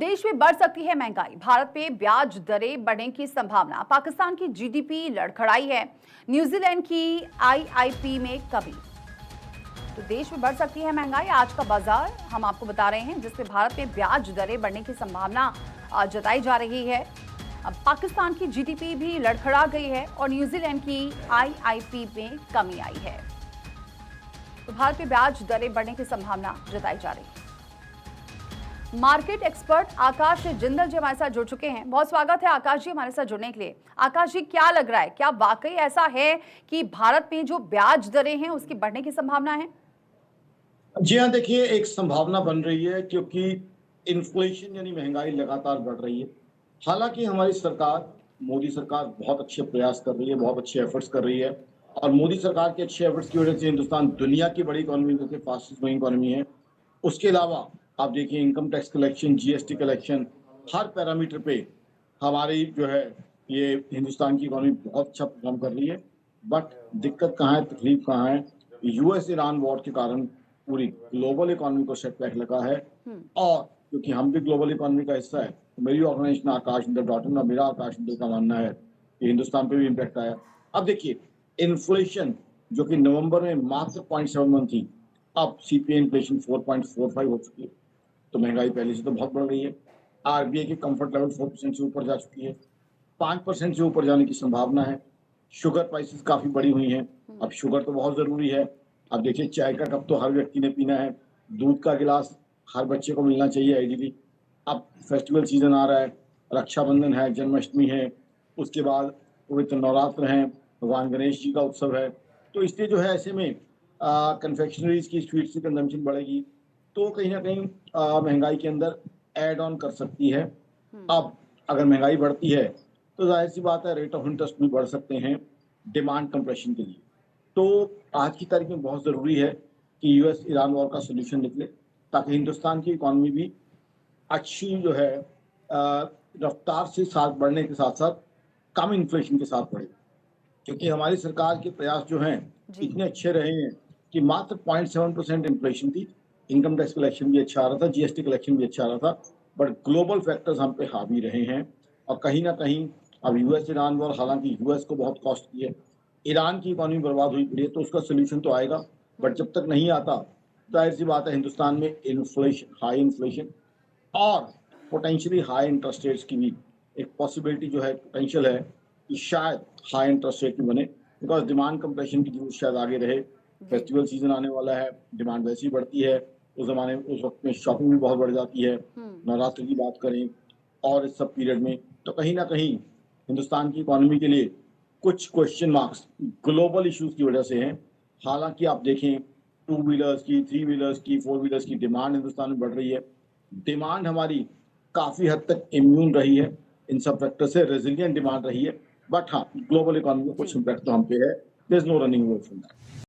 देश में बढ़ सकती है महंगाई, भारत में ब्याज दरें बढ़ने की संभावना, पाकिस्तान की जीडीपी लड़खड़ाई है, न्यूजीलैंड की आईआईपी में कमी। तो देश में बढ़ सकती है महंगाई, आज का बाजार हम आपको बता रहे हैं, जिसमें भारत में ब्याज दरें बढ़ने की संभावना जताई जा रही है। अब पाकिस्तान की जीडीपी भी लड़खड़ा गई है और न्यूजीलैंड की आईआईपी में कमी आई है। तो भारत में ब्याज दरें बढ़ने की संभावना जताई जा रही है। मार्केट एक्सपर्ट आकाश जिंदल जी हमारे साथ जुड़ चुके हैं। बहुत स्वागत है आकाश जी हमारे साथ जुड़ने के लिए। आकाश जी, क्या लग रहा है, क्या वाकई ऐसा है कि भारत में जो ब्याज दरें हैं उसकी बढ़ने की संभावना है? जी हाँ, देखिए एक संभावना बन रही है क्योंकि इन्फ्लेशन यानी महंगाई लगातार बढ़ रही है। हालांकि हमारी सरकार, मोदी सरकार बहुत अच्छे प्रयास कर रही है, बहुत अच्छे एफर्ट्स कर रही है और मोदी सरकार के अच्छे एफर्ट्स की वजह से हिंदुस्तान दुनिया की बड़ी इकोनॉमी में से फास्टेस्ट ग्रोइंग इकोनॉमी है। उसके अलावा आप देखिए income tax collection, GST collection, हर पैरामीटर पे हमारी जो है ये हिंदुस्तान की इकोनॉमी बहुत अच्छा परफॉर्म कर रही है। बट दिक्कत कहाँ है, तकलीफ कहाँ है? यूएस ईरान वॉर के कारण पूरी ग्लोबल इकोनॉमी को सेटबैक लगा है और क्योंकि हम भी ग्लोबल इकोनॉमी का हिस्सा है, तो मेरी organization Akash Indal dot in और मेरा आकाश इंदल का मानना है कि हिंदुस्तान पे भी इम्पैक्ट आया। अब देखिए इन्फ्लेशन जो कि नवंबर में मात्र 0.71 थी, अब सीपीआई इन्फ्लेशन 4.45 हो चुकी है। तो महंगाई पहले से तो बहुत बढ़ रही है। आरबीआई की कंफर्ट लेवल 4% से ऊपर जा चुकी है, 5% से ऊपर जाने की संभावना है। शुगर प्राइसेस काफी बढ़ी हुई हैं। अब शुगर तो बहुत जरूरी है। अब देखिए चाय का कप तो हर व्यक्ति ने पीना है, दूध का गिलास हर बच्चे को मिलना चाहिए आइडियली। अब फेस्टिवल सीजन आ रहा है, रक्षाबंधन है, जन्माष्टमी है, उसके बाद पवित्र नवरात्र हैं, भगवान गणेश जी का उत्सव है। तो इसलिए जो है ऐसे में कन्फेक्शनरीज की, स्वीट्स की कंजम्पशन बढ़ेगी, तो कहीं ना कहीं महंगाई के अंदर ऐड ऑन कर सकती है। अब अगर महंगाई बढ़ती है तो जाहिर सी बात है रेट ऑफ इंटरेस्ट भी बढ़ सकते हैं डिमांड कंप्रेशन के लिए। तो आज की तारीख में बहुत ज़रूरी है कि यूएस ईरान वॉर का सोल्यूशन निकले ताकि हिंदुस्तान की इकोनॉमी भी अच्छी जो है रफ्तार से साथ बढ़ने के साथ साथ कम इन्फ्लेशन के साथ बढ़े। क्योंकि हमारी सरकार के प्रयास जो हैं इतने अच्छे रहे हैं कि मात्र 0.7% इन्फ्लेशन थी, इनकम टैक्स कलेक्शन भी अच्छा आ रहा था, जीएसटी कलेक्शन भी अच्छा आ रहा था, बट ग्लोबल फैक्टर्स हम पे हावी रहे हैं और कहीं ना कहीं अब यूएस ईरान वॉर, हालांकि यूएस को बहुत कॉस्ट की है, ईरान की इकोनॉमी बर्बाद हुई पड़ी है, तो उसका सोल्यूशन तो आएगा। बट जब तक नहीं आता, जाहिर सी बात है हिंदुस्तान में इन्फ्लेशन, हाई इन्फ्लेशन और पोटेंशियली हाई इंटरेस्ट रेट्स की भी एक पॉसिबिलिटी जो है, पोटेंशियल है कि शायद हाई इंटरेस्ट रेट भी बने, बिकॉज डिमांड कंप्रेशन की जरूरत शायद आगे रहे। फेस्टिवल सीजन आने वाला है, डिमांड वैसे ही बढ़ती है, उस वक्त में शॉपिंग भी बहुत बढ़ जाती है, नवरात्र की बात करें और इस सब पीरियड में, तो कहीं ना कहीं हिंदुस्तान की इकोनॉमी के लिए कुछ क्वेश्चन मार्क्स ग्लोबल इश्यूज की वजह से हैं। हालांकि आप देखें टू व्हीलर्स की, थ्री व्हीलर्स की, फोर व्हीलर्स की डिमांड हिंदुस्तान में बढ़ रही है। डिमांड हमारी काफी हद तक इम्यून रही है, इन सब फैक्टर से रेजिलियंट डिमांड रही है। बट हाँ, ग्लोबल इकोनॉमी में कुछ इम्पैक्ट तो हम पे है। There is no running away from that.